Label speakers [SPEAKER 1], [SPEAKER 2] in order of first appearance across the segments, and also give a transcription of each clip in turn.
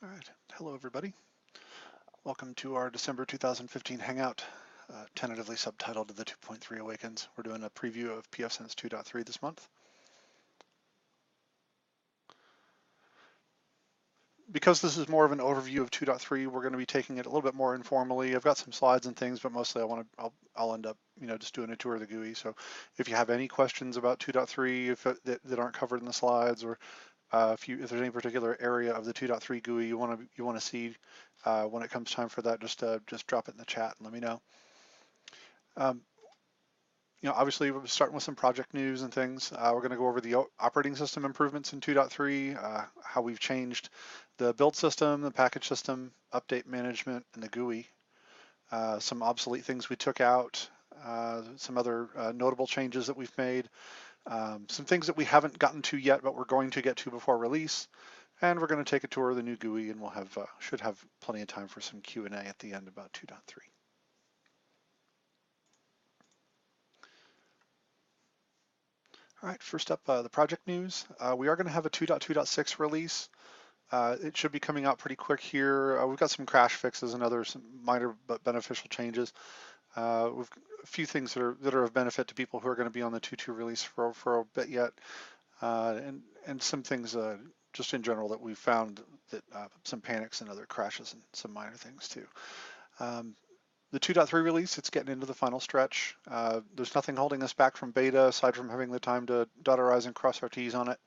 [SPEAKER 1] All right, hello everybody. Welcome to our December 2015 Hangout, tentatively subtitled The 2.3 Awakens. We're doing a preview of pfSense 2.3 this month. Because this is more of an overview of 2.3, we're going to be taking it a little bit more informally. I've got some slides and things, but mostly I'll end up, just doing a tour of the GUI. So if you have any questions about 2.3 that aren't covered in the slides, or if there's any particular area of the 2.3 GUI you want to see when it comes time for that, just drop it in the chat and let me know. Um, obviously we're starting with some project news and things. We're going to go over the operating system improvements in 2.3, how we've changed the build system, the package system, update management, and the GUI. Some obsolete things we took out, some other notable changes that we've made, some things that we haven't gotten to yet, but we're going to get to before release. And we're going to take a tour of the new GUI, and we'll should have plenty of time for some Q&A at the end about 2.3. All right, first up, the project news. We are going to have a 2.2.6 release. It should be coming out pretty quick here. We've got some crash fixes and some minor but beneficial changes. We've a few things that are of benefit to people who are going to be on the 2.2 release for a bit yet, and some things just in general that we've found that some panics and other crashes and some minor things too. The 2.3 release, it's getting into the final stretch. There's nothing holding us back from beta aside from having the time to dot our I's and cross our T's on it.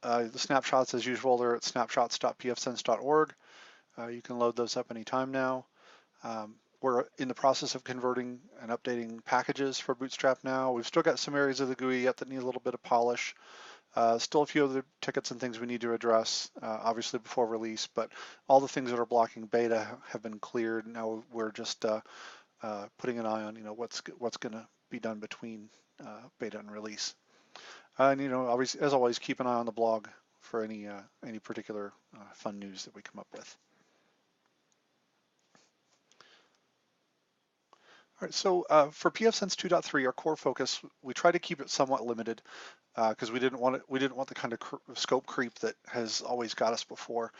[SPEAKER 1] The snapshots, as usual, they're at snapshots.pfSense.org. You can load those up anytime now. We're in the process of converting and updating packages for Bootstrap now. We've still got some areas of the GUI yet that need a little bit of polish. Still a few other tickets and things we need to address, obviously before release, but all the things that are blocking beta have been cleared. Now we're just putting an eye on, what's going to be done between beta and release. And obviously, as always, keep an eye on the blog for any particular fun news that we come up with. All right, so for pfSense 2.3, our core focus, we try to keep it somewhat limited because we didn't want the kind of scope creep that has always got us before.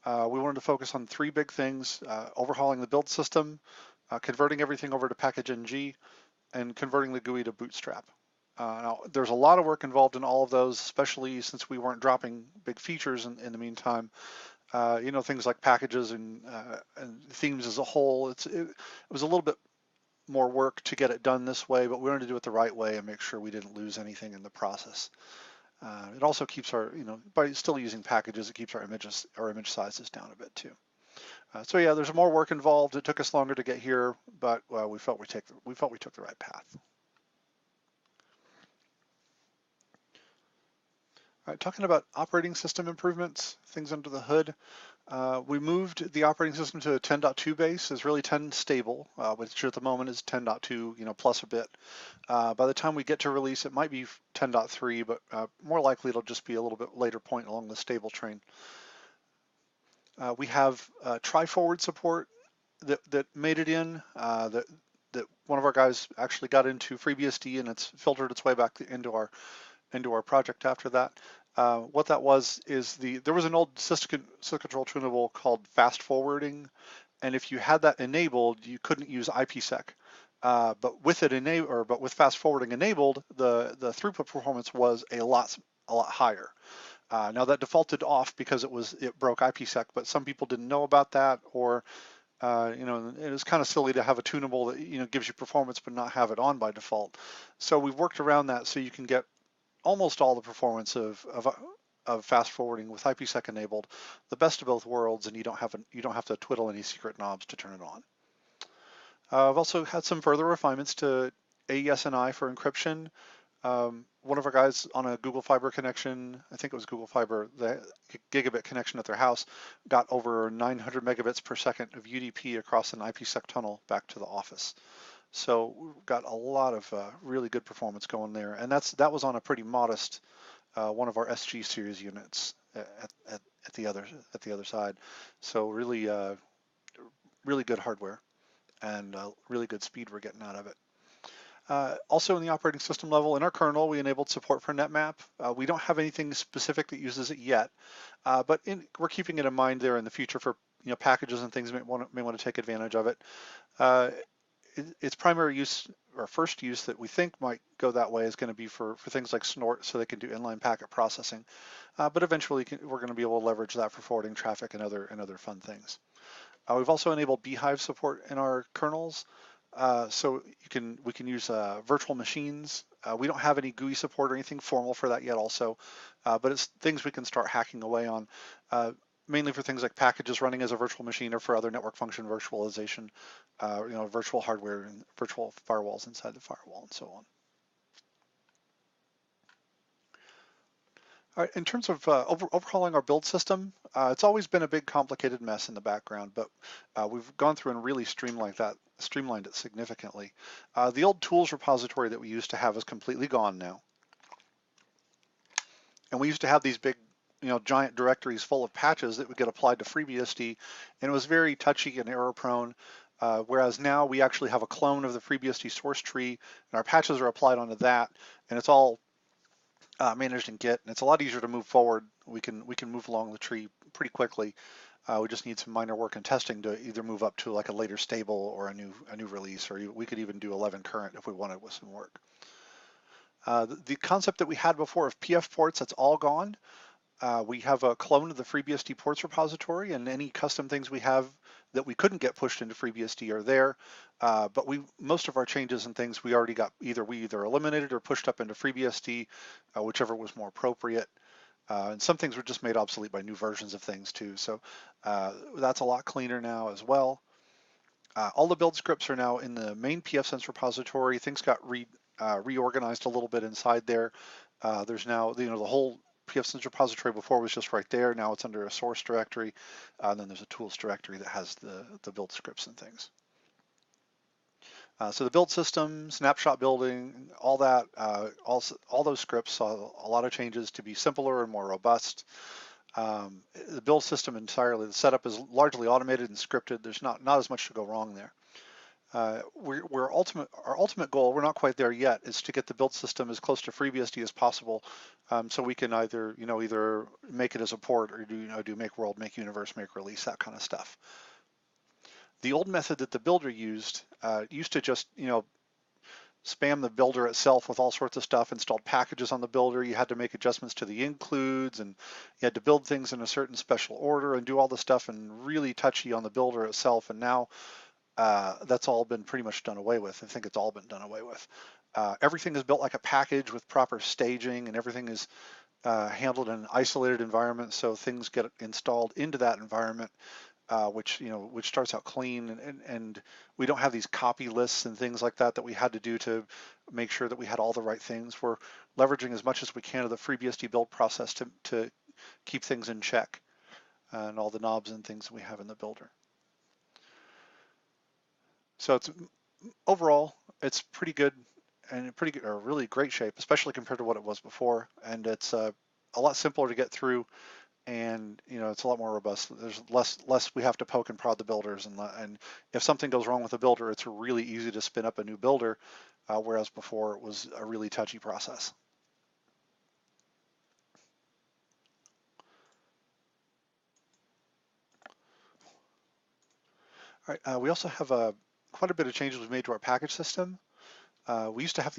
[SPEAKER 1] We wanted to focus on three big things: overhauling the build system, converting everything over to package ng, and converting the GUI to Bootstrap. Now, there's a lot of work involved in all of those, especially since we weren't dropping big features in the meantime. Things like packages and themes as a whole. It was a little bit more work to get it done this way, but we wanted to do it the right way and make sure we didn't lose anything in the process. It also keeps our, by still using packages, it keeps our image sizes down a bit too. So yeah, there's more work involved. It took us longer to get here, but we felt we took the right path. All right, talking about operating system improvements, things under the hood. We moved the operating system to a 10.2 base. It's really 10 stable, which at the moment is 10.2, plus a bit. By the time we get to release, it might be 10.3, but more likely it'll just be a little bit later point along the stable train. We have try-forward support that made it in, that one of our guys actually got into FreeBSD, and it's filtered its way back into our project after that. What that was is there was an old syscontrol tunable called fast forwarding, and if you had that enabled, you couldn't use IPsec. But with fast forwarding enabled, the throughput performance was a lot higher. Now that defaulted off because it broke IPsec, but some people didn't know about that, or it was kind of silly to have a tunable that gives you performance but not have it on by default. So we've worked around that so you can get almost all the performance of fast forwarding with IPsec enabled, the best of both worlds, and you don't have to twiddle any secret knobs to turn it on. I've also had some further refinements to AES-NI for encryption. One of our guys on a Google Fiber connection, I think it was Google Fiber, the gigabit connection at their house, got over 900 megabits per second of UDP across an IPsec tunnel back to the office. So we've got a lot of really good performance going there, and that was on a pretty modest one of our SG series units at the other side. So really really good hardware and really good speed we're getting out of it. Also in the operating system level, in our kernel, we enabled support for NetMap. We don't have anything specific that uses it yet, but we're keeping it in mind there in the future for packages and things may want to take advantage of it. Uh, its primary use or first use that we think might go that way is going to be for things like Snort, so they can do inline packet processing. But eventually we're going to be able to leverage that for forwarding traffic and other fun things. We've also enabled Beehive support in our kernels, so we can use virtual machines. We don't have any GUI support or anything formal for that yet also, but it's things we can start hacking away on, mainly for things like packages running as a virtual machine or for other network function virtualization, virtual hardware and virtual firewalls inside the firewall and so on. All right, in terms of overhauling our build system, it's always been a big complicated mess in the background, but we've gone through and really streamlined it significantly. The old tools repository that we used to have is completely gone now. And we used to have these big, giant directories full of patches that would get applied to FreeBSD, and it was very touchy and error prone. Whereas now we actually have a clone of the FreeBSD source tree, and our patches are applied onto that, and it's all managed in Git, and it's a lot easier to move forward. We can move along the tree pretty quickly. We just need some minor work and testing to either move up to like a later stable or a new release, or we could even do 11 current if we wanted with some work. The concept that we had before of PF ports, that's all gone. We have a clone of the FreeBSD ports repository, and any custom things we have that we couldn't get pushed into FreeBSD are there. But most of our changes and things we already got either eliminated or pushed up into FreeBSD, whichever was more appropriate. And some things were just made obsolete by new versions of things too. So that's a lot cleaner now as well. All the build scripts are now in the main pfSense repository. Things got reorganized a little bit inside there. There's now, the whole pfSense repository before was just right there. Now it's under a source directory. And then there's a tools directory that has the build scripts and things. So the build system, snapshot building, all that, all those scripts saw a lot of changes to be simpler and more robust. The build system entirely, the setup is largely automated and scripted. There's not as much to go wrong there. Our ultimate goal, we're not quite there yet, is to get the build system as close to FreeBSD as possible, so we can either make it as a port or do make world, make universe, make release, that kind of stuff. The old method that the builder used to just spam the builder itself with all sorts of stuff, installed packages on the builder. You had to make adjustments to the includes, and you had to build things in a certain special order and do all the stuff, and really touchy on the builder itself. And now that's all been pretty much done away with. I think it's all been done away with. Everything is built like a package with proper staging, and everything is handled in an isolated environment, so things get installed into that environment, which starts out clean, and we don't have these copy lists and things like that we had to do to make sure that we had all the right things. We're leveraging as much as we can of the FreeBSD build process to keep things in check, and all the knobs and things that we have in the builder. So overall, it's pretty good and really great shape, especially compared to what it was before, and it's a lot simpler to get through. And it's a lot more robust. There's less we have to poke and prod the builders, and if something goes wrong with the builder, it's really easy to spin up a new builder, whereas before it was a really touchy process. All right, we also have quite a bit of changes we've made to our package system. We used to have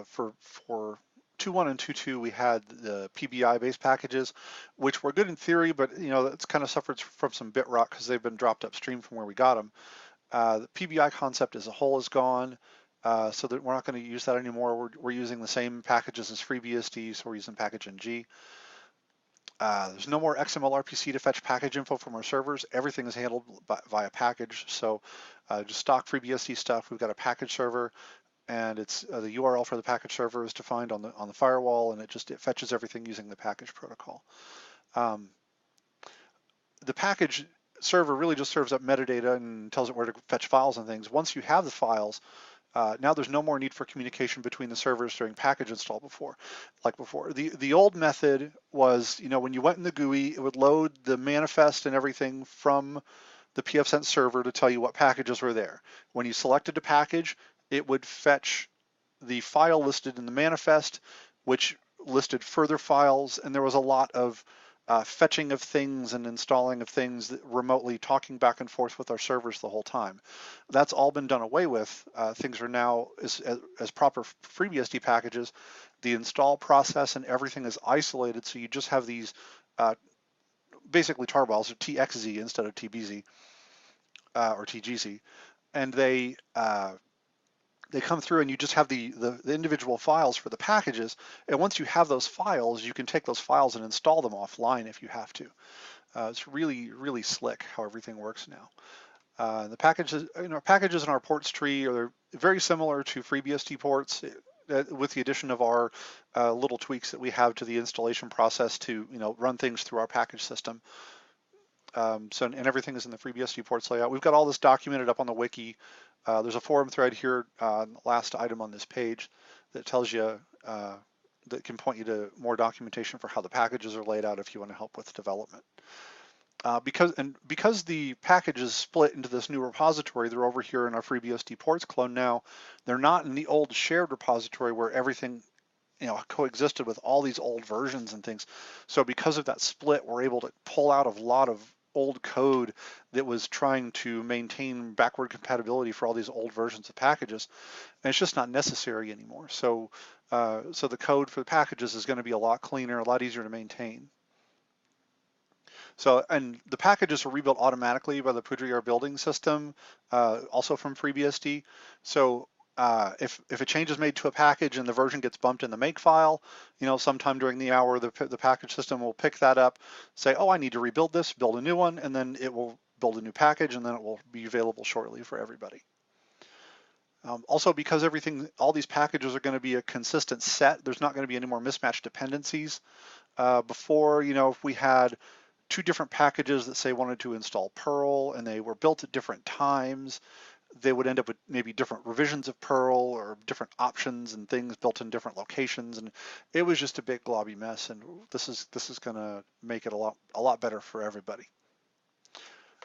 [SPEAKER 1] for 2.1 and 2.2, we had the PBI-based packages, which were good in theory, but it's kind of suffered from some bit rot because they've been dropped upstream from where we got them. The PBI concept as a whole is gone, so that we're not going to use that anymore. We're using the same packages as FreeBSD, so we're using package NG. There's no more XML RPC to fetch package info from our servers. Everything is handled via package, so just stock FreeBSD stuff. We've got a package server, and it's the URL for the package server is defined on the firewall, and it fetches everything using the package protocol. The package server really just serves up metadata and tells it where to fetch files and things. Once you have the files, now there's no more need for communication between the servers during package install like before. The old method was, when you went in the GUI, it would load the manifest and everything from the pfSense server to tell you what packages were there. When you selected a package, it would fetch the file listed in the manifest, which listed further files, and there was a lot of fetching of things and installing of things remotely, talking back and forth with our servers the whole time. That's all been done away with. Things are now as proper FreeBSD packages. The install process and everything is isolated, so you just have these basically tarbals, or TXZ instead of TBZ or TGZ, and they come through and you just have the individual files for the packages. And once you have those files, you can take those files and install them offline if you have to. It's really, really slick how everything works now. The packages in our ports tree are very similar to FreeBSD ports, with the addition of our little tweaks that we have to the installation process to run things through our package system. And everything is in the FreeBSD ports layout. We've got all this documented up on the wiki. There's a forum thread here, last item on this page, that tells you, that can point you to more documentation for how the packages are laid out if you want to help with development. Because the package is split into this new repository, they're over here in our FreeBSD ports clone now. They're not in the old shared repository where everything coexisted with all these old versions and things. So because of that split, we're able to pull out a lot of old code that was trying to maintain backward compatibility for all these old versions of packages, and it's just not necessary anymore. So the code for the packages is going to be a lot cleaner, a lot easier to maintain. So, and the packages are rebuilt automatically by the Poudriere building system, also from FreeBSD. So if a change is made to a package and the version gets bumped in the make file, sometime during the hour, the package system will pick that up, say, oh, I need to rebuild this, build a new one, and then it will build a new package, and then it will be available shortly for everybody. Also, because all these packages are going to be a consistent set, there's not going to be any more mismatched dependencies. Before, if we had two different packages that say wanted to install Perl and they were built at different times, they would end up with maybe different revisions of Perl or different options and things built in different locations, and it was just a big globby mess. And this is going to make it a lot better for everybody.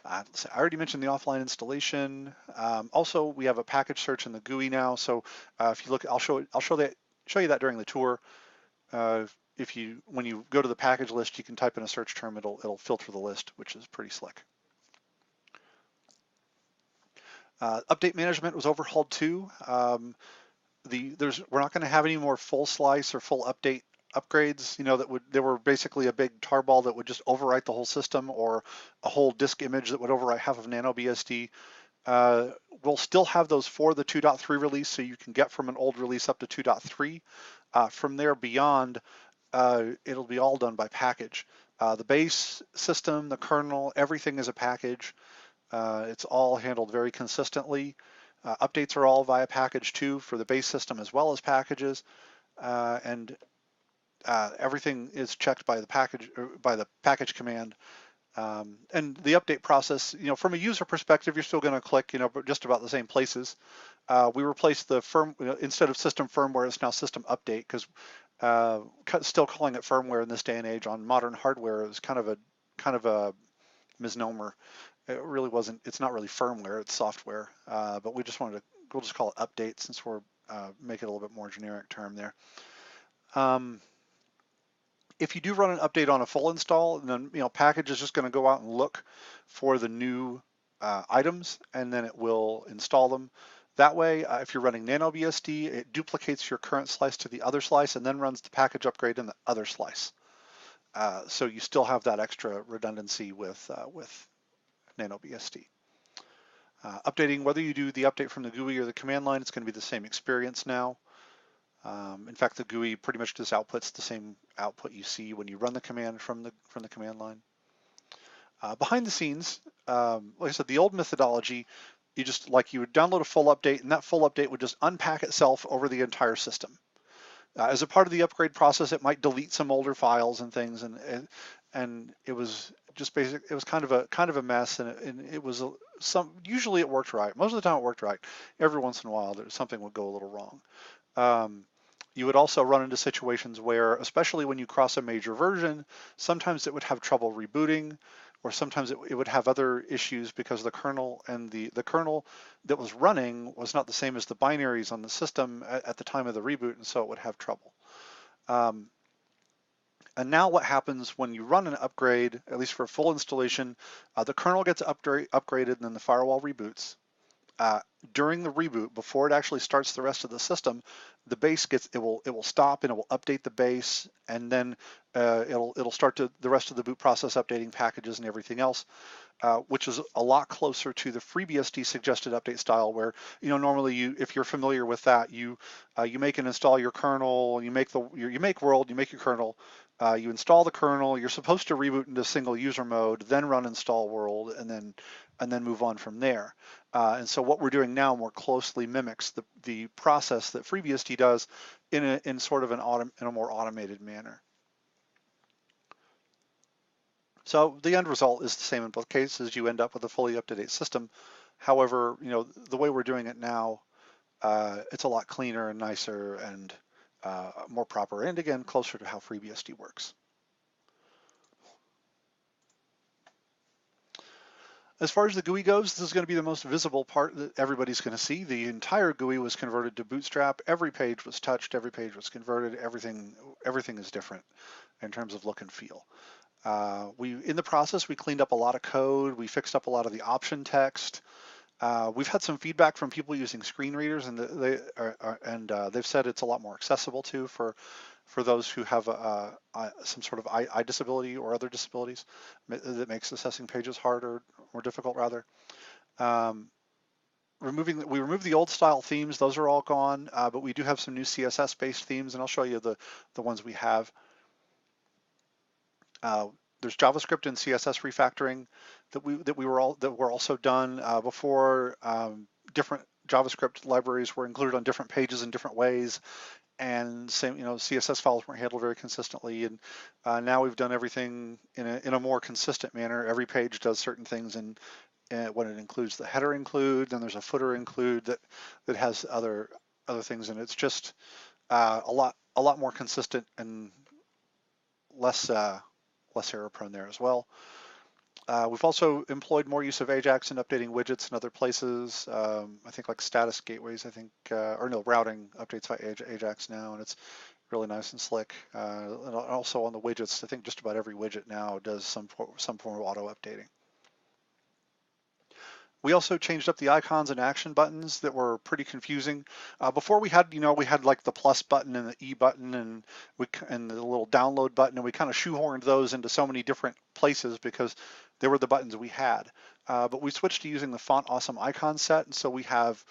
[SPEAKER 1] I already mentioned the offline installation. Also, we have a package search in the GUI now. So if you look, I'll show you that during the tour. When you go to the package list, you can type in a search term. It'll filter the list, which is pretty slick. Update management was overhauled too. We're not going to have any more full slice or full update upgrades. They were basically a big tarball that would just overwrite the whole system, or a whole disk image that would overwrite half of NanoBSD. We'll still have those for the 2.3 release, so you can get from an old release up to 2.3. From there beyond, it'll be all done by package. The base system, the kernel, everything is a package. It's all handled very consistently. Updates are all via package too, for the base system as well as packages, and everything is checked by the package command. And the update process, from a user perspective, you're still going to click, just about the same places. We replaced the instead of system firmware, it's now system update, because still calling it firmware in this day and age on modern hardware is kind of a misnomer. It really wasn't. It's not really firmware; it's software. But we'll just call it update, since we're making it a little bit more generic term there. If you do run an update on a full install, then package is just going to go out and look for the new items, and then it will install them. That way, if you're running NanoBSD, it duplicates your current slice to the other slice, and then runs the package upgrade in the other slice. So you still have that extra redundancy with NanoBSD. Updating, whether you do the update from the GUI or the command line, it's going to be the same experience now. In fact, the GUI pretty much just outputs the same output you see when you run the command from the command line. Behind the scenes, like I said, the old methodology, you would download a full update, and that full update would just unpack itself over the entire system. As a part of the upgrade process, it might delete some older files and things, and it was just basic. It was kind of a mess, and it was usually it worked right. Most of the time it worked right. Every once in a while, something would go a little wrong. You would also run into situations where, especially when you cross a major version, sometimes it would have trouble rebooting, or sometimes it would have other issues because the kernel and the kernel that was running was not the same as the binaries on the system at the time of the reboot, and so it would have trouble. Um, and now what happens when you run an upgrade, at least for a full installation, the kernel gets upgraded and then the firewall reboots. Uh, During the reboot, before it actually starts the rest of the system, the base it will stop and it will update the base, and then it'll start the rest of the boot process updating packages and everything else. Which is a lot closer to the FreeBSD suggested update style, where normally if you're familiar with that, you make and install your kernel, you make world, you make your kernel, you install the kernel, you're supposed to reboot into single user mode, then run install world, and then move on from there. And so what we're doing now more closely mimics the process that FreeBSD does in sort of in a more automated manner. So the end result is the same in both cases. You end up with a fully up-to-date system. However, the way we're doing it now, it's a lot cleaner and nicer and more proper, and again, closer to how FreeBSD works. As far as the GUI goes, this is going to be the most visible part that everybody's going to see. The entire GUI was converted to Bootstrap. Every page was touched. Every page was converted. Everything is different in terms of look and feel. In the process, we cleaned up a lot of code. We fixed up a lot of the option text. We've had some feedback from people using screen readers, and they've said it's a lot more accessible too for those who have some sort of eye disability or other disabilities that makes assessing pages harder or difficult rather. We removed the old style themes; those are all gone, but we do have some new CSS-based themes, and I'll show you the ones we have. There's JavaScript and CSS refactoring that were also done before. Different JavaScript libraries were included on different pages in different ways, and same CSS files weren't handled very consistently. And now we've done everything in a more consistent manner. Every page does certain things, and when it includes the header include, then there's a footer include that has other things, and it's just a lot more consistent and less error prone there as well. We've also employed more use of Ajax in updating widgets in other places. I think like status gateways, or no, routing updates by Ajax now, and it's really nice and slick. And also on the widgets, I think just about every widget now does some form of auto updating. We also changed up the icons and action buttons that were pretty confusing. Before we had like the plus button and the E button and the little download button, and we kind of shoehorned those into so many different places because they were the buttons we had. But we switched to using the Font Awesome icon set, and so we have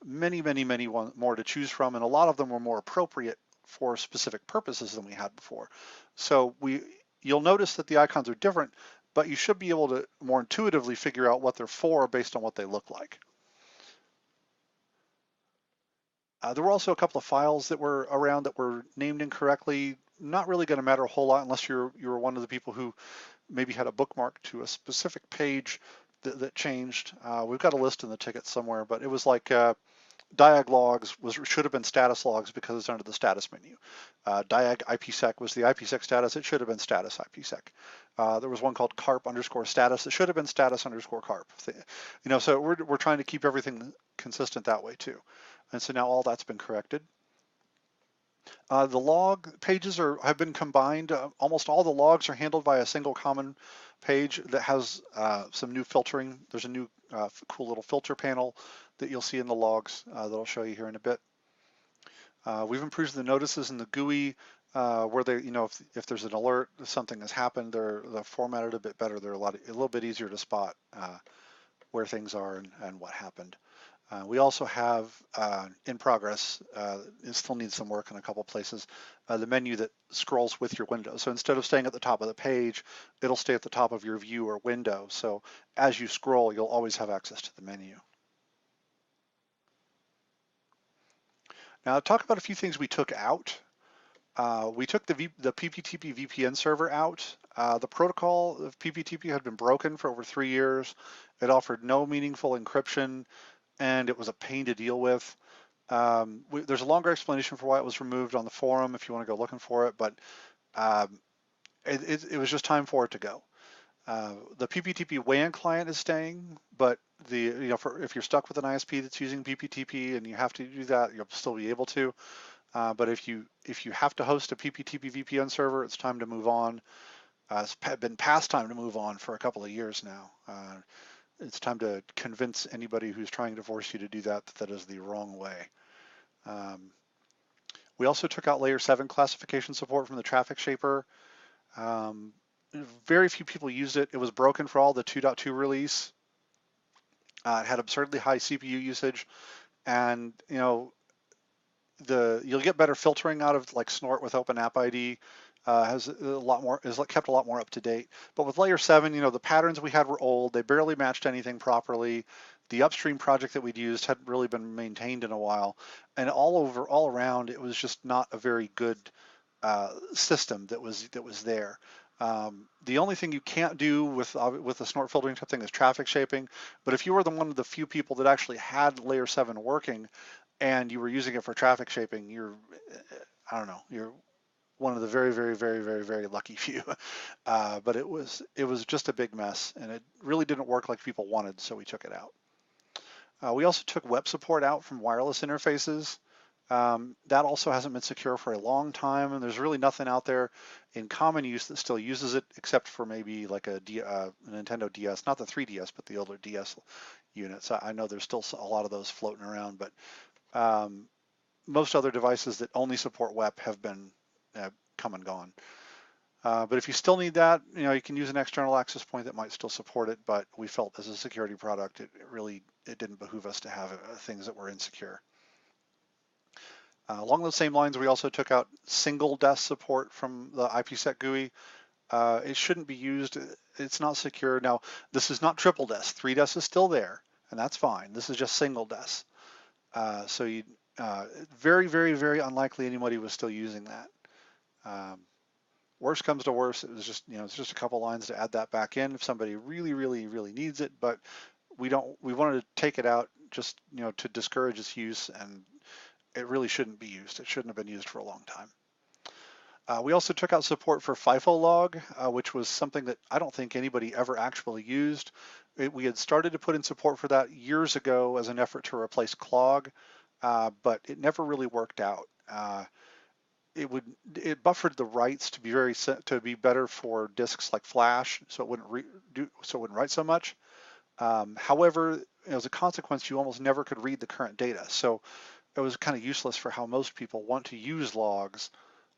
[SPEAKER 1] many more to choose from, and a lot of them were more appropriate for specific purposes than we had before. So you'll notice that the icons are different, but you should be able to more intuitively figure out what they're for based on what they look like. There were also a couple of files that were around that were named incorrectly. Not really going to matter a whole lot unless you're one of the people who maybe had a bookmark to a specific page that changed. We've got a list in the ticket somewhere, but it was like diag logs should have been status logs because it's under the status menu. Diag IPsec was the IPsec status. It should have been status IPsec. There was one called carp underscore status. It should have been status underscore carp. So we're trying to keep everything consistent that way too. And so now all that's been corrected. The log pages have been combined. Almost all the logs are handled by a single common page that has some new filtering. There's a new cool little filter panel that you'll see in the logs that I'll show you here in a bit. We've improved the notices in the GUI where they, if there's an alert, if something has happened, they're formatted a bit better. They're a little bit easier to spot where things are and what happened. We also have in progress, it still needs some work in a couple places, the menu that scrolls with your window. So instead of staying at the top of the page, it'll stay at the top of your view or window. So as you scroll, you'll always have access to the menu. Now, talk about a few things we took out. We took the PPTP VPN server out. The protocol of PPTP had been broken for over 3 years. It offered no meaningful encryption, and it was a pain to deal with. There's a longer explanation for why it was removed on the forum if you want to go looking for it, but it was just time for it to go. The PPTP WAN client is staying, but if you're stuck with an ISP that's using PPTP and you have to do that, you'll still be able to. But if you have to host a PPTP VPN server, it's time to move on. It's been past time to move on for a couple of years now. It's time to convince anybody who's trying to force you to do that that is the wrong way. We also took out layer 7 classification support from the traffic shaper. Very few people used it. It was broken for all the 2.2 release. It had absurdly high CPU usage, and you'll get better filtering out of like Snort with Open App ID. Has a lot more, is kept a lot more up to date. But with layer 7, the patterns we had were old. They barely matched anything properly. The upstream project that we'd used hadn't really been maintained in a while, and all around, it was just not a very good system that was there. The only thing you can't do with the snort filtering type thing is traffic shaping. But if you were one of the few people that actually had layer 7 working and you were using it for traffic shaping, I don't know, you're one of the very, very, very, very, very lucky few. But it was just a big mess, and it really didn't work like people wanted, so we took it out. We also took web support out from wireless interfaces. That also hasn't been secure for a long time, and there's really nothing out there in common use that still uses it, except for maybe like a Nintendo DS, not the 3DS, but the older DS units. I know there's still a lot of those floating around, but most other devices that only support WEP have been come and gone. But if you still need that, you can use an external access point that might still support it, but we felt as a security product, it didn't behoove us to have things that were insecure. Along those same lines, we also took out single DES support from the IPsec GUI. It shouldn't be used. It's not secure. Now, this is not triple DES. 3DES is still there, and that's fine. This is just single DES. So very, very, very unlikely anybody was still using that. Worst comes to worst, it was just it's just a couple lines to add that back in if somebody really, really, really needs it. But we wanted to take it out just to discourage its use, and it really shouldn't be used. It shouldn't have been used for a long time. We also took out support for FIFO log, which was something that I don't think anybody ever actually used. We had started to put in support for that years ago as an effort to replace clog, but it never really worked out. It buffered the writes to be better for disks like flash, so it wouldn't write so much. However, as a consequence, you almost never could read the current data. So it was kind of useless for how most people want to use logs,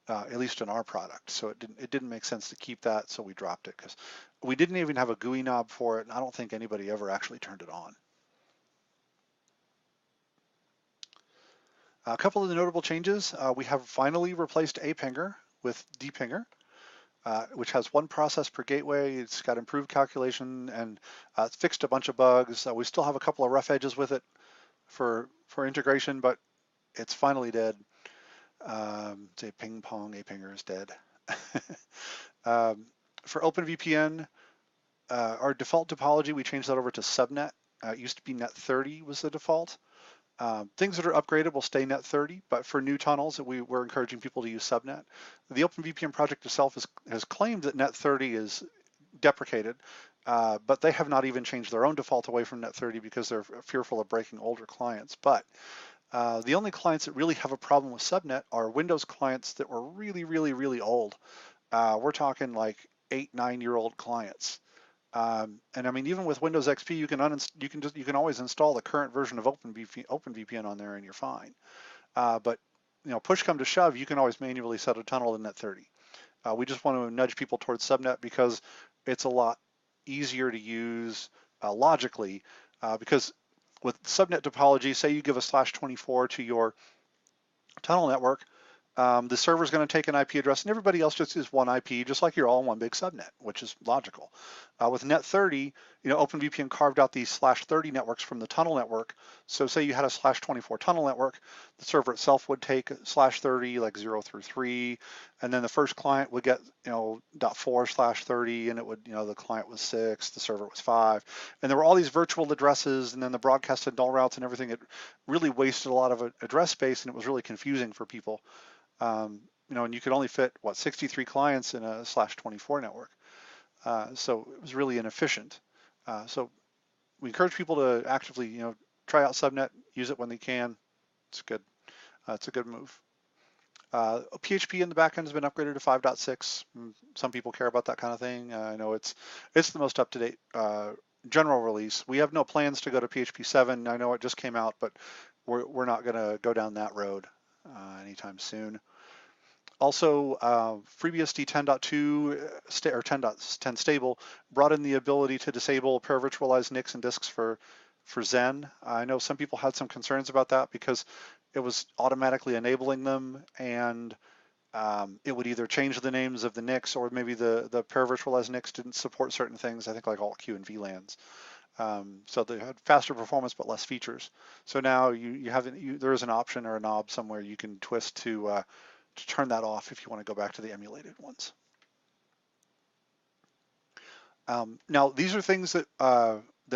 [SPEAKER 1] at least in our product. So it didn't make sense to keep that, so we dropped it because we didn't even have a GUI knob for it, and I don't think anybody ever actually turned it on. A couple of the notable changes, we have finally replaced APinger with dpinger, which has one process per gateway. It's got improved calculation and it's fixed a bunch of bugs. We still have a couple of rough edges with it for integration, but it's finally dead. Say ping pong, APinger is dead. For OpenVPN, our default topology, we changed that over to subnet. It used to be net 30 was the default. Things that are upgraded will stay net 30, but for new tunnels, we're encouraging people to use subnet. The OpenVPN project itself has claimed that net 30 is deprecated, but they have not even changed their own default away from net 30 because they're fearful of breaking older clients. But the only clients that really have a problem with subnet are Windows clients that were really, really, really old. We're talking like 8-9-year-old clients. And I mean, even with Windows XP, you can always install the current version of OpenVPN on there, and you're fine. But push come to shove, you can always manually set a tunnel to net 30. We just want to nudge people towards subnet because it's a lot easier to use logically. Because with subnet topology, say you give a /24 to your tunnel network, the server is going to take an IP address, and everybody else just is one IP, just like you're all in one big subnet, which is logical. With net 30, OpenVPN carved out these /30 networks from the tunnel network. So say you had a /24 tunnel network, the server itself would take /30, like 0 through 3, and then the first client would get .4/30, and it would the client was 6, the server was 5, and there were all these virtual addresses, and then the broadcast and null routes and everything. It really wasted a lot of address space, and it was really confusing for people. And you could only fit 63 clients in a /24 network. So it was really inefficient. So we encourage people to actively, try out Subnet, use it when they can. It's good. It's a good move. PHP in the backend has been upgraded to 5.6. Some people care about that kind of thing. I know it's the most up-to-date general release. We have no plans to go to PHP 7. I know it just came out, but we're not going to go down that road anytime soon. Also, FreeBSD 10.2 or 10.10 stable brought in the ability to disable paravirtualized NICs and disks for Xen. I know some people had some concerns about that because it was automatically enabling them, and it would either change the names of the NICs, or maybe the paravirtualized NICs didn't support certain things, I think like Alt-Q and VLANs. So they had faster performance but less features. So now there is an option or a knob somewhere you can twist to turn that off if you want to go back to the emulated ones. Now, these are things that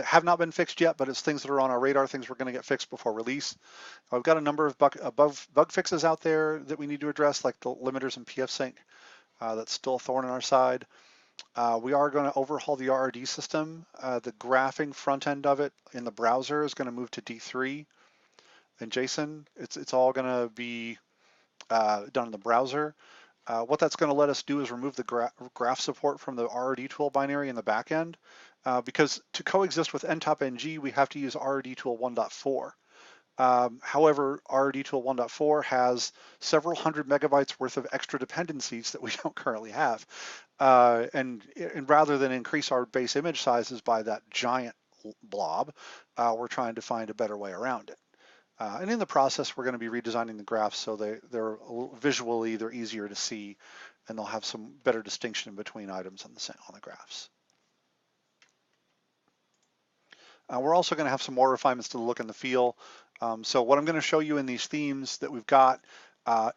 [SPEAKER 1] have not been fixed yet, but it's things that are on our radar, things we're going to get fixed before release. I've got a number of bug fixes out there that we need to address, like the limiters and pfSense. That's still a thorn in our side. We are going to overhaul the RRD system. The graphing front end of it in the browser is going to move to D3 and JSON. It's all going to be done in the browser. What that's going to let us do is remove the graph support from the RRD tool binary in the back end, because to coexist with ntop-ng, we have to use RRD tool 1.4. However, RRD tool 1.4 has several hundred megabytes worth of extra dependencies that we don't currently have. And rather than increase our base image sizes by that giant blob, we're trying to find a better way around it. And in the process, we're going to be redesigning the graphs so they're visually they're easier to see, and they'll have some better distinction between items on the graphs. We're also going to have some more refinements to the look and the feel. So what I'm going to show you in these themes that we've got,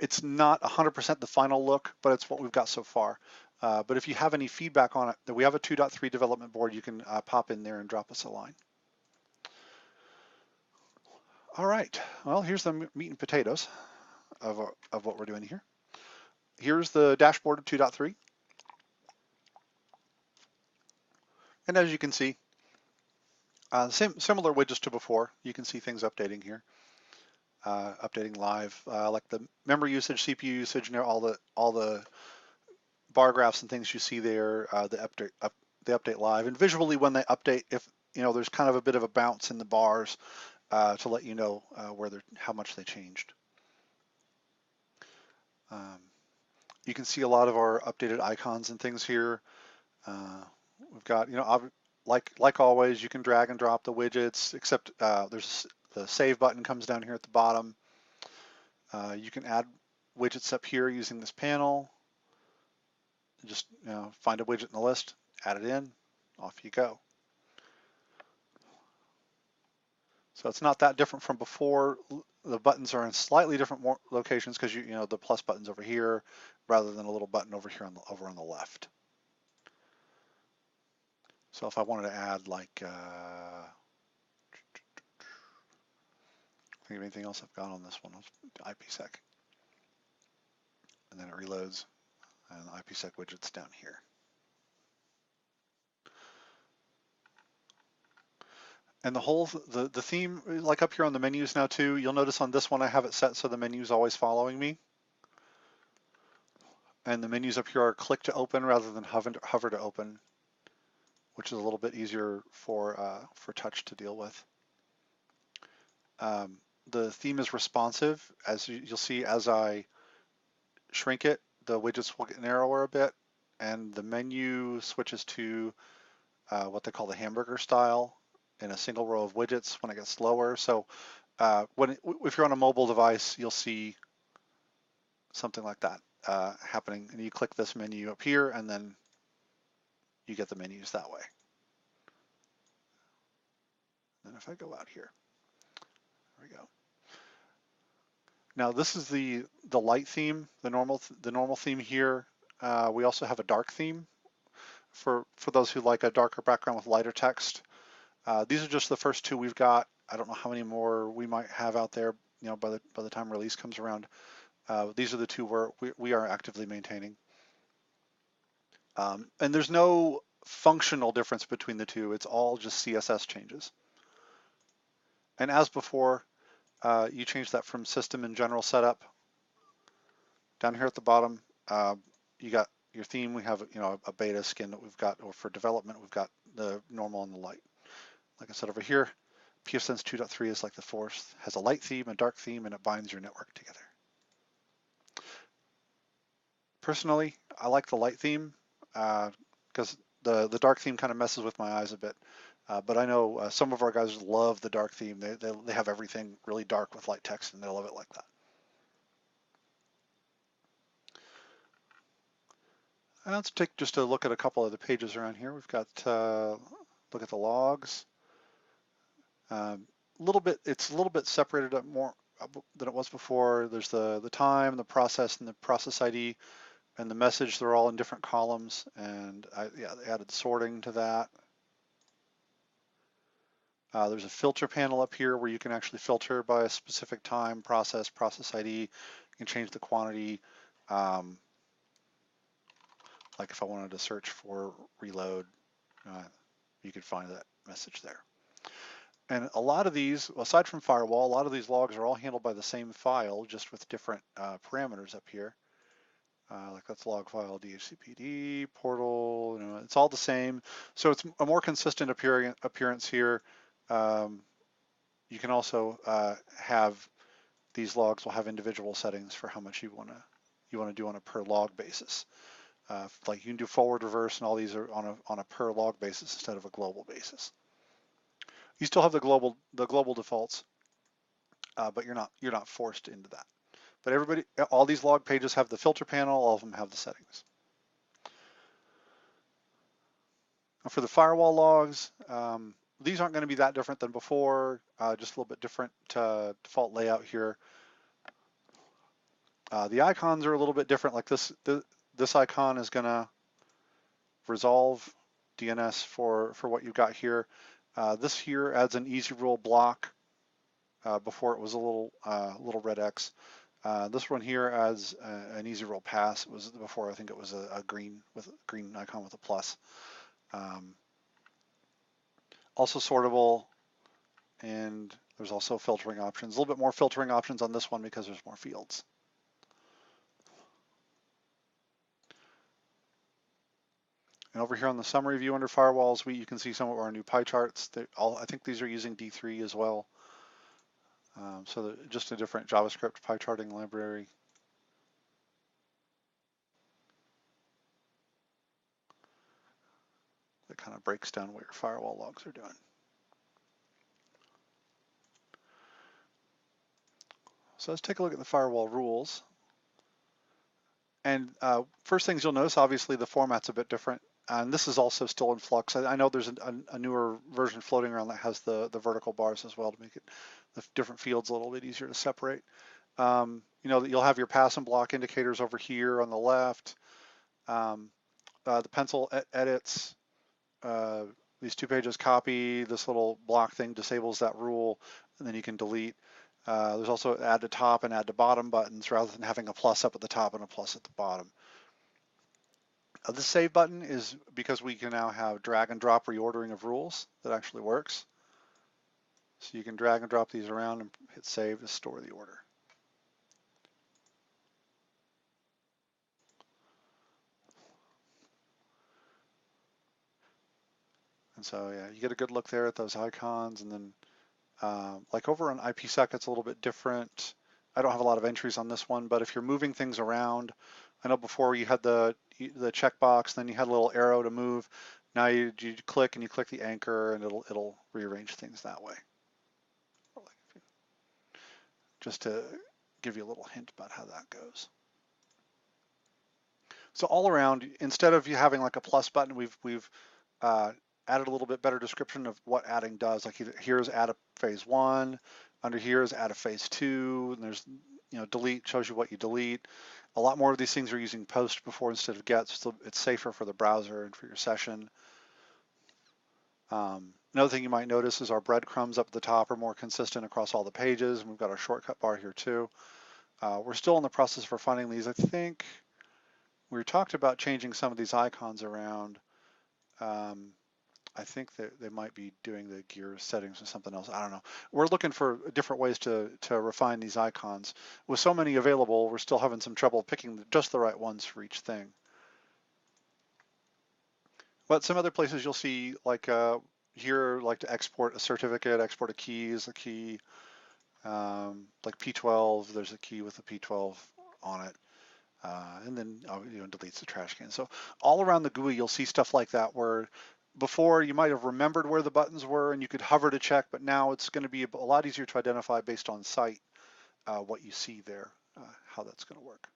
[SPEAKER 1] it's not 100% the final look, but it's what we've got so far. But if you have any feedback on it, that we have a 2.3 development board, you can pop in there and drop us a line. All right, well, here's the meat and potatoes of what we're doing here. Here's the dashboard of 2.3. And as you can see, similar widgets to before. You can see things updating here, updating live, like the memory usage, CPU usage, and all the bar graphs and things you see there. The update live, and visually when they update, if there's kind of a bit of a bounce in the bars to let you know how much they changed. You can see a lot of our updated icons and things here. We've got, like always, you can drag and drop the widgets, except there's the save button comes down here at the bottom. You can add widgets up here using this panel. Just find a widget in the list, add it in, off you go. So it's not that different from before. The buttons are in slightly different locations because the plus button's over here rather than a little button over here over on the left. So if I wanted to add like, think of anything else I've got on this one, IPsec. And then it reloads, and the IPsec widget's down here. And the theme, like up here on the menus now too, you'll notice on this one I have it set so the menu's always following me. And the menus up here are click to open rather than hover to open, which is a little bit easier for touch to deal with. The theme is responsive. As you'll see, as I shrink it, the widgets will get narrower a bit, and the menu switches to what they call the hamburger style in a single row of widgets when it gets slower. So if you're on a mobile device, you'll see something like that happening, and you click this menu up here, and then you get the menus that way. And if I go out here, there we go. Now this is the light theme, the normal theme here. We also have a dark theme for those who like a darker background with lighter text. These are just the first two we've got. I don't know how many more we might have out there, by the time release comes around. These are the two we are actively maintaining. And there's no functional difference between the two. It's all just CSS changes. And as before, you change that from system and general setup. Down here at the bottom, you got your theme. We have a beta skin that we've got, or for development, we've got the normal and the light. Like I said over here, pfSense 2.3 is like the fourth, has a light theme, a dark theme, and it binds your network together. Personally, I like the light theme because the dark theme kind of messes with my eyes a bit. But I know some of our guys love the dark theme. They have everything really dark with light text, and they love it like that. And let's take just a look at a couple of the pages around here. We've got look at the logs. It's a little bit separated up more than it was before. There's the time, the process, and the process ID, and the message. They're all in different columns, and they added sorting to that. There's a filter panel up here where you can actually filter by a specific time, process ID. You can change the quantity. Like if I wanted to search for reload, you could find that message there. And a lot of these, aside from firewall, a lot of these logs are all handled by the same file, just with different parameters up here. Like that's log file, DHCPD, portal, it's all the same. So it's a more consistent appearance here. You can also have these logs will have individual settings for how much you want to do on a per log basis. Like you can do forward, reverse, and all these are on a per log basis instead of a global basis. You still have the global defaults, but you're not forced into that. But all these log pages have the filter panel. All of them have the settings. Now for the firewall logs, these aren't going to be that different than before. Just a little bit different default layout here. The icons are a little bit different. Like this icon is going to resolve DNS for what you've got here. This here adds an easy rule block. Before it was a little red X. This one here adds an easy rule pass. It was before, I think it was a green icon with a plus. Also sortable, and there's also filtering options. A little bit more filtering options on this one because there's more fields. And over here on the summary view under firewalls, you can see some of our new pie charts. I think these are using D3 as well. So just a different JavaScript pie charting library. That kind of breaks down what your firewall logs are doing. So let's take a look at the firewall rules. And first things you'll notice, obviously the format's a bit different. And this is also still in flux. I know there's a newer version floating around that has the vertical bars as well to make it the different fields a little bit easier to separate. You'll have your pass and block indicators over here on the left. The pencil edits, these 2 pages copy, this little block thing disables that rule, and then you can delete. There's also add to top and add to bottom buttons rather than having a plus up at the top and a plus at the bottom. The save button is because we can now have drag and drop reordering of rules that actually works. So you can drag and drop these around and hit save to store the order. And so yeah, you get a good look there at those icons, and then like over on IPsec, it's a little bit different. I don't have a lot of entries on this one, but if you're moving things around, I know before you had the checkbox, then you had a little arrow to move. Now you click and you click the anchor, and it'll rearrange things that way. Just to give you a little hint about how that goes. So all around, instead of you having like a plus button, we've added a little bit better description of what adding does. Like here's add a phase 1, under here is add a phase 2, and there's delete shows you what you delete. A lot more of these things are using post before instead of get, so it's safer for the browser and for your session. Another thing you might notice is our breadcrumbs up at the top are more consistent across all the pages, and we've got our shortcut bar here too. We're still in the process of refining these. I think we talked about changing some of these icons around. I think that they might be doing the gear settings or something else. I don't know. We're looking for different ways to refine these icons. With so many available, we're still having some trouble picking just the right ones for each thing. But some other places you'll see, like here, like to export a certificate, export a key is a key. Like P12, there's a key with a P12 on it. And then deletes the trash can. So all around the GUI, you'll see stuff like that where before you might have remembered where the buttons were and you could hover to check, but now it's going to be a lot easier to identify based on sight what you see there, how that's going to work.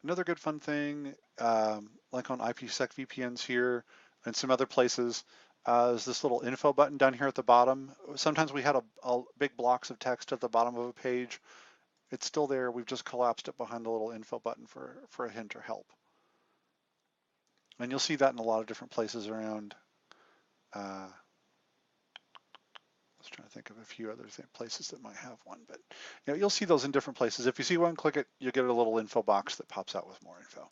[SPEAKER 1] Another good fun thing, like on IPsec VPNs here and some other places, is this little info button down here at the bottom. Sometimes we had a big blocks of text at the bottom of a page. It's still there. We've just collapsed it behind the little info button for a hint or help. And you'll see that in a lot of different places around. I was trying to think of a few other places that might have one, but you'll see those in different places. If you see one, click it, you'll get a little info box that pops out with more info.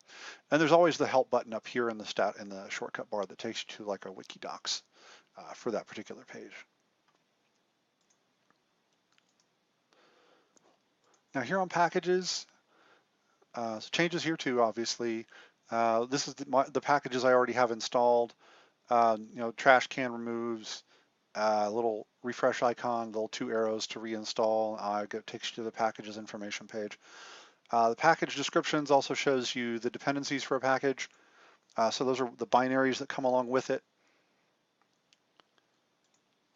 [SPEAKER 1] And there's always the help button up here in the shortcut bar that takes you to like a wiki docs for that particular page. Now here on packages, changes here too, obviously. This is the packages I already have installed. Trash can removes, little refresh icon, little 2 arrows to reinstall. It takes you to the packages information page. The package descriptions also shows you the dependencies for a package. So those are the binaries that come along with it.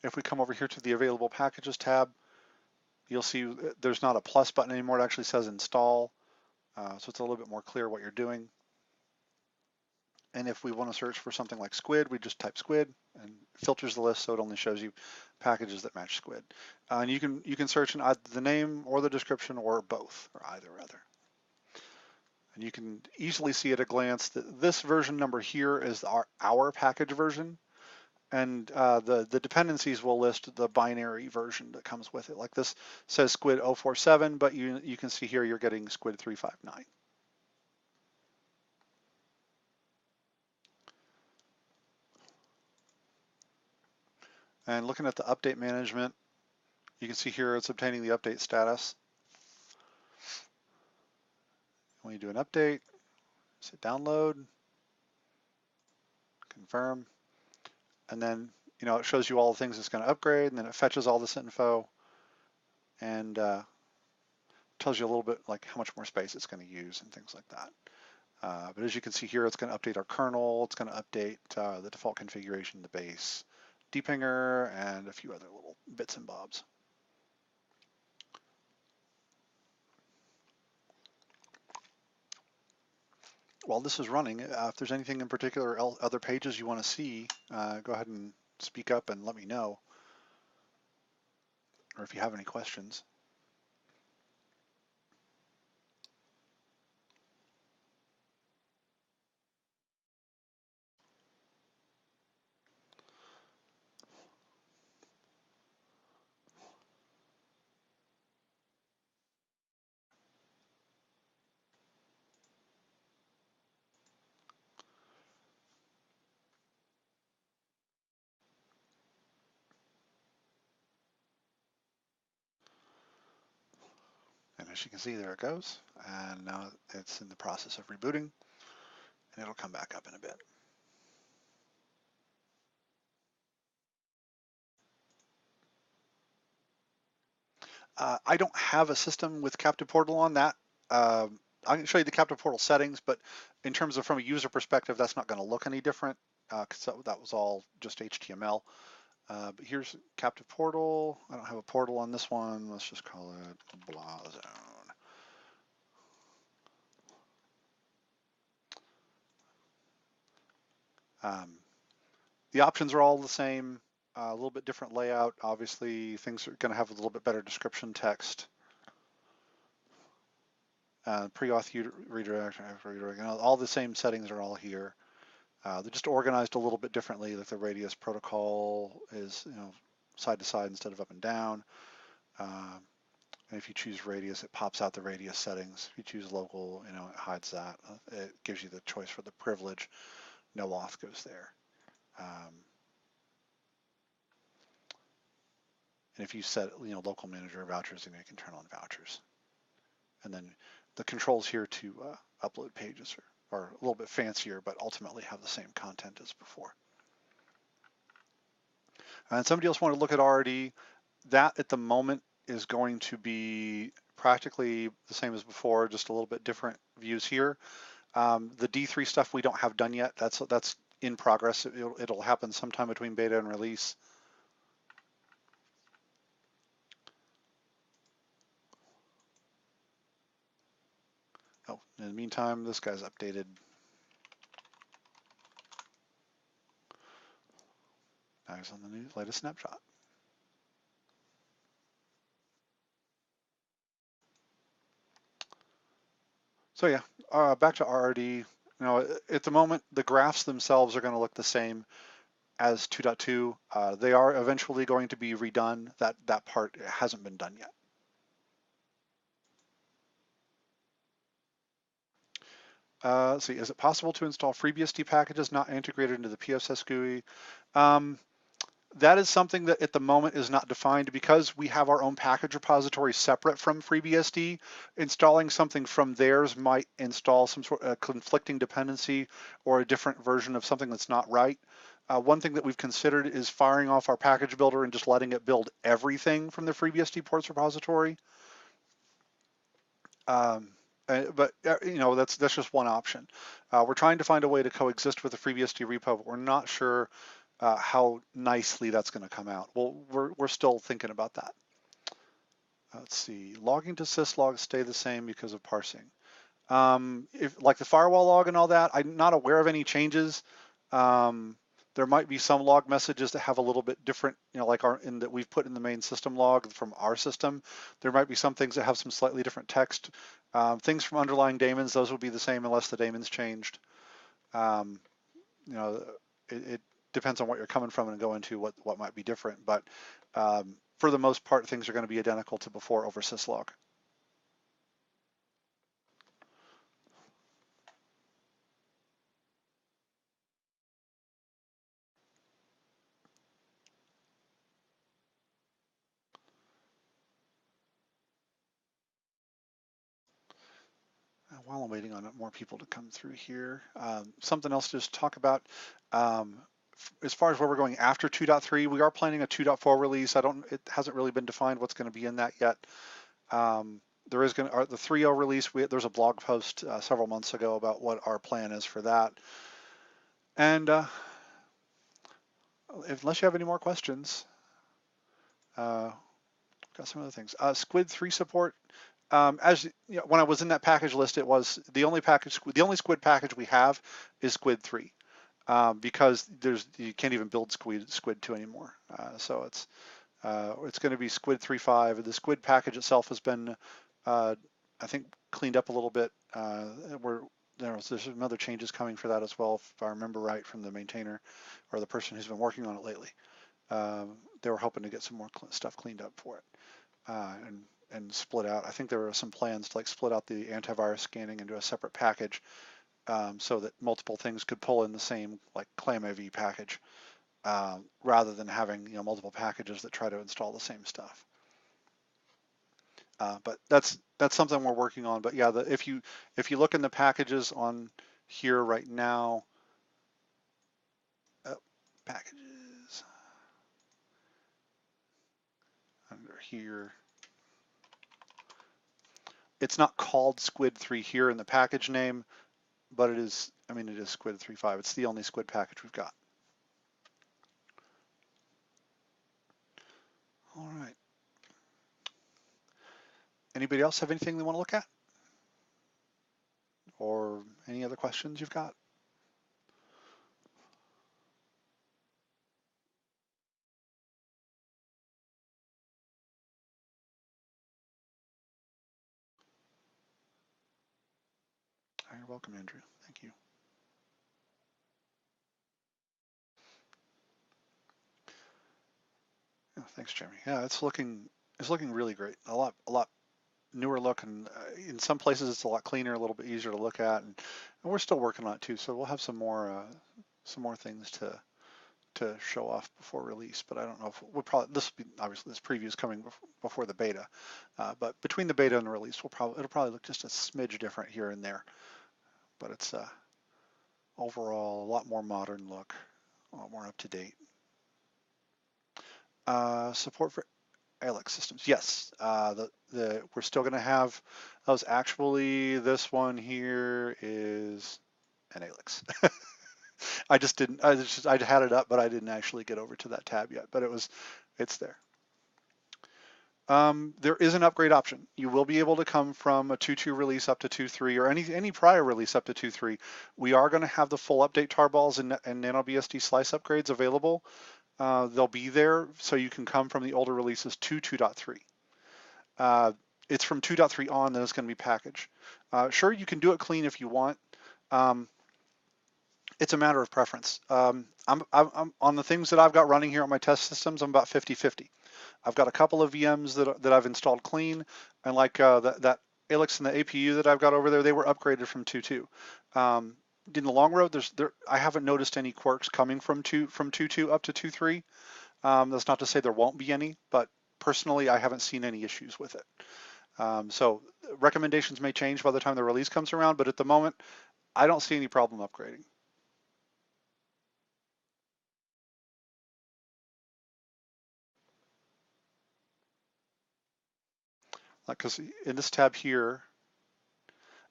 [SPEAKER 1] If we come over here to the available packages tab, you'll see there's not a plus button anymore. It actually says install. So it's a little bit more clear what you're doing. And if we want to search for something like squid, we just type squid and filters the list so it only shows you packages that match squid. And you can search in either the name or the description or both, or either rather. And you can easily see at a glance that this version number here is our package version. And the dependencies will list the binary version that comes with it. Like this says squid 047, but you can see here you're getting squid 359. And looking at the update management, you can see here it's obtaining the update status. When you do an update, say download, confirm, and then it shows you all the things it's going to upgrade, and then it fetches all this info and tells you a little bit like how much more space it's going to use and things like that. But as you can see here, it's going to update our kernel, it's going to update the default configuration, the base, depinger, and a few other little bits and bobs. While this is running, if there's anything in particular, other pages you want to see, go ahead and speak up and let me know, or if you have any questions. And as you can see, there it goes. And now it's in the process of rebooting, and it'll come back up in a bit. I don't have a system with Captive Portal on that. I can show you the Captive Portal settings, but in terms of from a user perspective, that's not going to look any different because that was all just HTML. But here's Captive Portal. I don't have a portal on this one. Let's just call it blah zone. The options are all the same, a little bit different layout. Obviously, things are going to have a little bit better description text. Pre-auth redirect, all the same settings are all here. They're just organized a little bit differently. Like the radius protocol is, side to side instead of up and down. And if you choose radius, it pops out the radius settings. If you choose local, it hides that. It gives you the choice for the privilege. No auth goes there. And if you set, local manager vouchers, then you can turn on vouchers. And then the controls here to upload pages are a little bit fancier, but ultimately have the same content as before. And somebody else wanted to look at RRD. That at the moment is going to be practically the same as before, just a little bit different views here. The D3 stuff we don't have done yet. That's in progress. It'll happen sometime between beta and release. Oh, in the meantime, this guy's updated. Now he's on the latest snapshot. So yeah, back to RRD. At the moment, the graphs themselves are going to look the same as 2.2. They are eventually going to be redone. That part hasn't been done yet. Let's see, is it possible to install FreeBSD packages not integrated into the pfSense GUI? That is something that at the moment is not defined because we have our own package repository separate from FreeBSD. Installing something from theirs might install some sort of conflicting dependency or a different version of something that's not right. One thing that we've considered is firing off our package builder and just letting it build everything from the FreeBSD ports repository. But that's just one option. We're trying to find a way to coexist with the FreeBSD repo, but we're not sure how nicely that's going to come out. Well, we're still thinking about that. Let's see, logging to syslog stay the same because of parsing. If like the firewall log and all that, I'm not aware of any changes. There might be some log messages that have a little bit different, like that we've put in the main system log from our system. There might be some things that have some slightly different text. Things from underlying daemons, those will be the same unless the daemons changed. It depends on what you're coming from and go into what might be different. But for the most part, things are going to be identical to before over syslog. While I'm waiting on more people to come through here, something else to just talk about. As far as where we're going after 2.3, we are planning a 2.4 release. It hasn't really been defined what's going to be in that yet. There is going to the 3.0 release. There's a blog post several months ago about what our plan is for that. And unless you have any more questions, got some other things. Squid 3 support. As when I was in that package list, it was the only Squid package we have is Squid 3, because you can't even build Squid 2 anymore. So it's going to be Squid 3.5. The Squid package itself has been, I think, cleaned up a little bit. There's some other changes coming for that as well, if I remember right from the maintainer or the person who's been working on it lately. They were hoping to get some more stuff cleaned up for it. And split out. I think there were some plans to split out the antivirus scanning into a separate package, so that multiple things could pull in the same ClamAV package, rather than having multiple packages that try to install the same stuff. But that's something we're working on. But yeah, if you look in the packages on here right now, packages under here. It's not called Squid 3 here in the package name, but it is Squid 3.5. It's the only Squid package we've got. All right. Anybody else have anything they want to look at? Or any other questions you've got? You're welcome, Andrew. Thank you. Yeah, thanks, Jeremy. Yeah, it's looking really great. A lot newer look, and in some places it's a lot cleaner, a little bit easier to look at, and we're still working on it too. So we'll have some more things to show off before release. But I don't know if we'll probably, this will be, obviously this preview is coming before the beta, but between the beta and the release, it'll probably look just a smidge different here and there. But it's overall a lot more modern look, a lot more up to date. Support for ALEX systems. Yes, we're still going to have those. Actually, this one here is an ALEX. I just didn't. I had it up, but I didn't actually get over to that tab yet. But it's there. There is an upgrade option. You will be able to come from a 2.2 release up to 2.3, or any prior release up to 2.3. We are going to have the full update tarballs and NanoBSD slice upgrades available. They'll be there, so you can come from the older releases to 2.3. It's from 2.3 on that it's going to be packaged. Sure, you can do it clean if you want. It's a matter of preference. I'm on the things that I've got running here on my test systems, I'm about 50-50. I've got a couple of VMs that I've installed clean, and like that ALEX and the APU that I've got over there, they were upgraded from 2.2. In the long road, I haven't noticed any quirks coming from 2.2 up to 2.3. That's not to say there won't be any, but personally, I haven't seen any issues with it. So recommendations may change by the time the release comes around, but at the moment, I don't see any problem upgrading. Because in this tab here,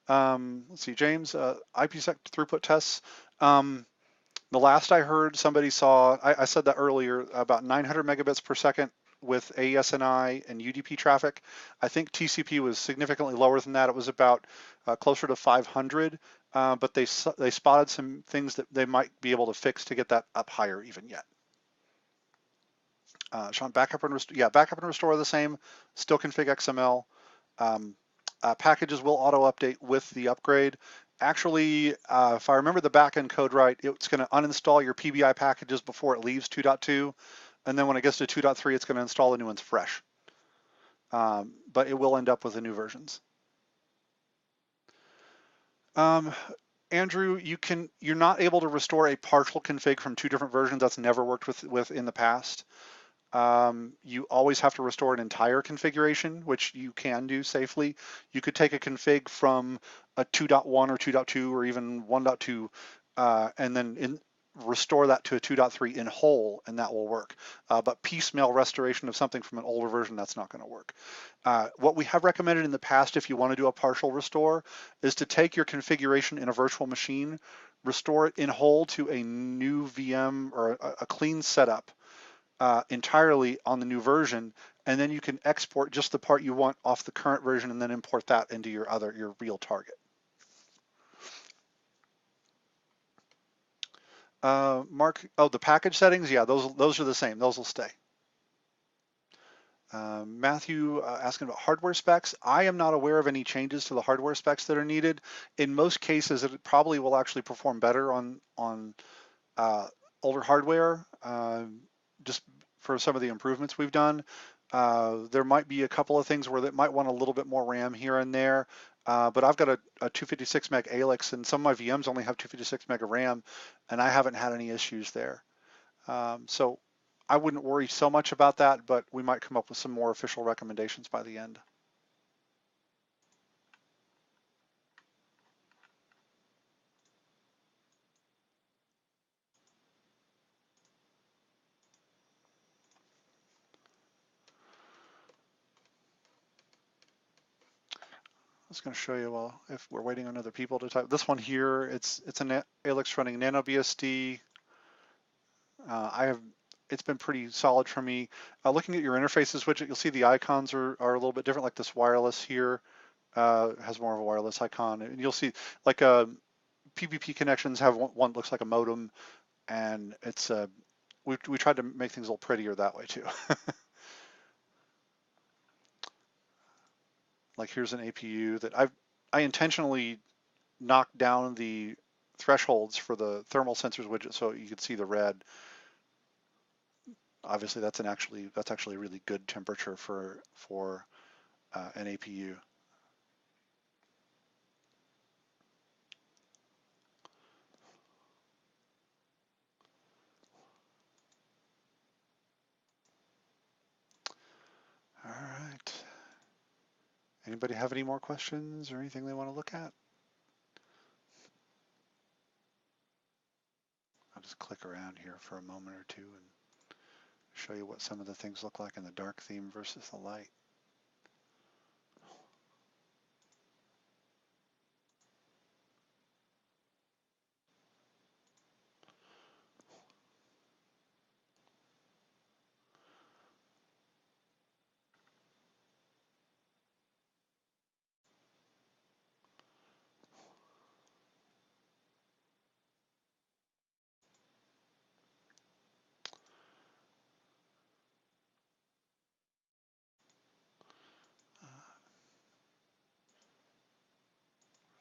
[SPEAKER 1] let's see, James, IPsec throughput tests. The last I heard, somebody saw, I said that earlier, about 900 megabits per second with AES-NI and UDP traffic. I think TCP was significantly lower than that. It was about closer to 500, but they spotted some things that they might be able to fix to get that up higher even yet. Sean, backup and restore, yeah, backup and restore are the same, still config XML. Packages will auto update with the upgrade. Actually, if I remember the backend code right, it's going to uninstall your PBI packages before it leaves 2.2, and then when it gets to 2.3, it's going to install the new ones fresh. But it will end up with the new versions. Andrew, you're not able to restore a partial config from two different versions. That's never worked with in the past. You always have to restore an entire configuration, which you can do safely. You could take a config from a 2.1 or 2.2 or even 1.2 and then restore that to a 2.3 in whole, and that will work. But piecemeal restoration of something from an older version, that's not going to work. What we have recommended in the past, if you want to do a partial restore, is to take your configuration in a virtual machine, restore it in whole to a new VM or a clean setup. Entirely on the new version, and then you can export just the part you want off the current version and then import that into your real target. Mark, oh, the package settings, yeah, those are the same. Those will stay. Matthew asking about hardware specs. I am not aware of any changes to the hardware specs that are needed. In most cases, it probably will actually perform better on older hardware, just for some of the improvements we've done. There might be a couple of things where it might want a little bit more RAM here and there, but I've got a 256 meg ALEX, and some of my VMs only have 256 meg of RAM, and I haven't had any issues there. So I wouldn't worry so much about that, but we might come up with some more official recommendations by the end. I was going to show you, well, if we're waiting on other people to type. This one here, it's an ALEX running NanoBSD. It's been pretty solid for me. Looking at your interfaces widget, you'll see the icons are a little bit different, like this wireless here has more of a wireless icon. And you'll see like PPP connections have one looks like a modem, and it's we tried to make things a little prettier that way too. Like here's an APU that I intentionally knocked down the thresholds for the thermal sensors widget so you could see the red. Obviously, that's actually a really good temperature for an APU. Anybody have any more questions or anything they want to look at? I'll just click around here for a moment or two and show you what some of the things look like in the dark theme versus the light.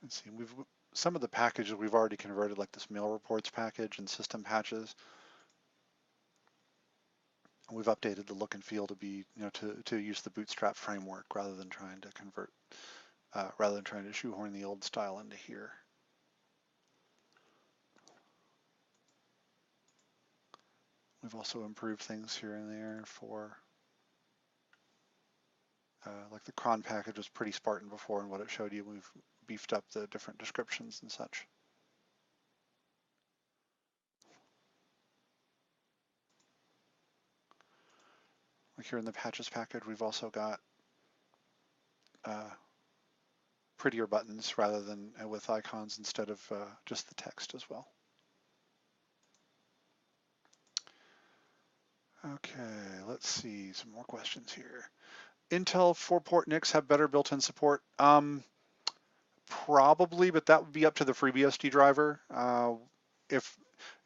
[SPEAKER 1] Let's see, some of the packages we've already converted, like this mail reports package and system patches. We've updated the look and feel to be, to use the Bootstrap framework rather than trying to convert, rather than trying to shoehorn the old style into here. We've also improved things here and there for, like the cron package was pretty Spartan before, and what it showed you, we've beefed up the different descriptions and such. Like here in the patches package, we've also got prettier buttons rather than with icons instead of just the text as well. Okay, let's see some more questions here. Intel 4-port NICs have better built-in support. Probably, but that would be up to the FreeBSD driver. If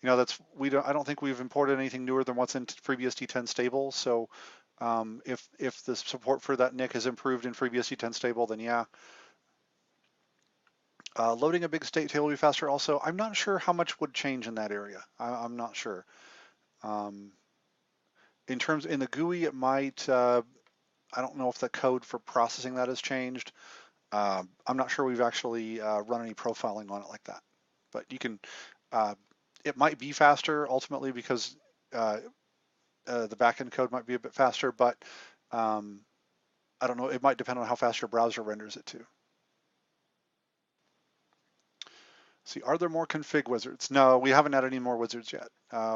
[SPEAKER 1] I don't think we've imported anything newer than what's in FreeBSD 10 stable. So if the support for that NIC is improved in FreeBSD 10 stable, then yeah. Loading a big state table will be faster. Also, I'm not sure how much would change in that area. I'm not sure. In the GUI, it might. I don't know if the code for processing that has changed. I'm not sure we've actually run any profiling on it like that, but you can. It might be faster ultimately because the backend code might be a bit faster, but I don't know. It might depend on how fast your browser renders it too. See, are there more config wizards? No, we haven't added any more wizards yet.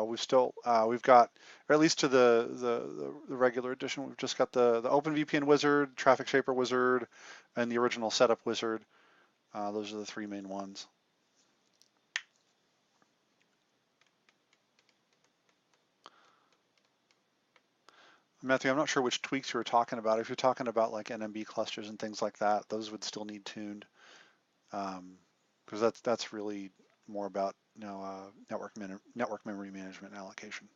[SPEAKER 1] We've got, or at least to the regular edition, we've just got the OpenVPN wizard, Traffic Shaper wizard, and the original setup wizard. Those are the three main ones. Matthew, I'm not sure which tweaks you were talking about. If you're talking about like NMB clusters and things like that, those would still need tuned, because that's really more about network memory management and allocation.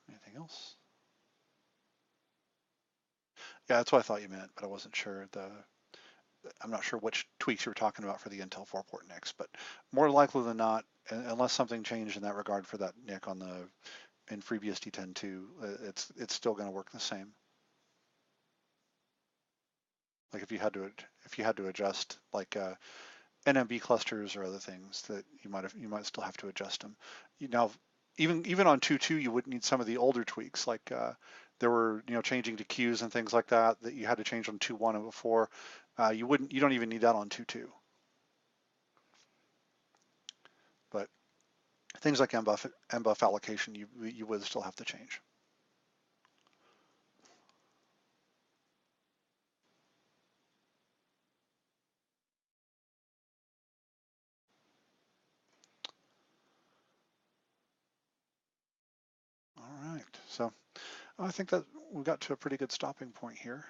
[SPEAKER 1] Anything else? Yeah, that's what I thought you meant, but I wasn't sure. I'm not sure which tweaks you were talking about for the Intel 4-port NICs, but more likely than not, unless something changed in that regard for that NIC in FreeBSD 10.2, it's still going to work the same. Like if you had to adjust like NMB clusters or other things that you might still have to adjust them. Now, even on 2.2, you would need some of the older tweaks, like there were changing to queues and things like that you had to change on 2.1 and before. You don't even need that on 2.2. But things like MBUF allocation, you would still have to change. All right, so I think that we got to a pretty good stopping point here.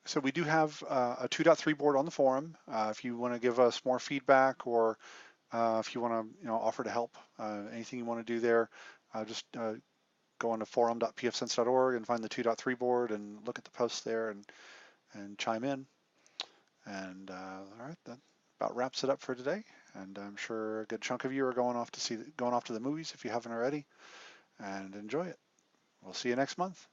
[SPEAKER 1] So we do have a 2.3 board on the forum. If you want to give us more feedback, or if you want to offer to help, anything you want to do there, just go on to forum.pfSense.org and find the 2.3 board and look at the posts there and chime in. And all right, that about wraps it up for today. And I'm sure a good chunk of you are going off to the movies if you haven't already, and enjoy it. We'll see you next month.